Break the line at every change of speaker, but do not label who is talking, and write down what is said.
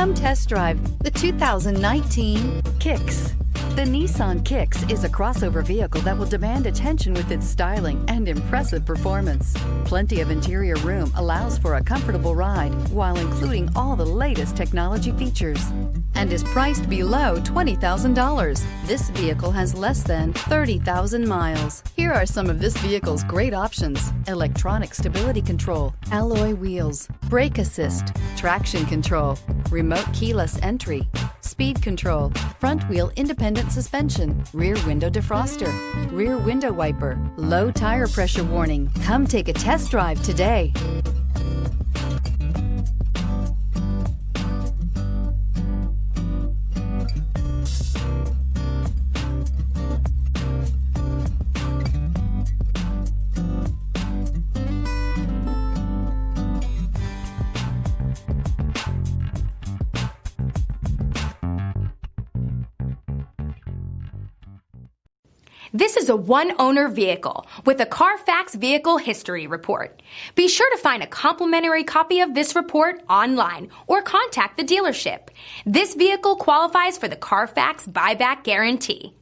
Come test drive the 2019 Kicks. The Nissan Kicks is a crossover vehicle that will demand attention with its styling and impressive performance. Plenty of interior room allows for a comfortable ride while including all the latest technology features and is priced below $20,000. This vehicle has less than 30,000 miles. Here are some of this vehicle's great options: electronic stability control, alloy wheels, brake assist, traction control, remote keyless entry, speed control, front wheel independent suspension, rear window defroster, rear window wiper, low tire pressure warning. Come take a test drive today.
This is a one-owner vehicle with a Carfax Vehicle History Report. Be sure to find a complimentary copy of this report online or contact the dealership. This vehicle qualifies for the Carfax Buyback Guarantee.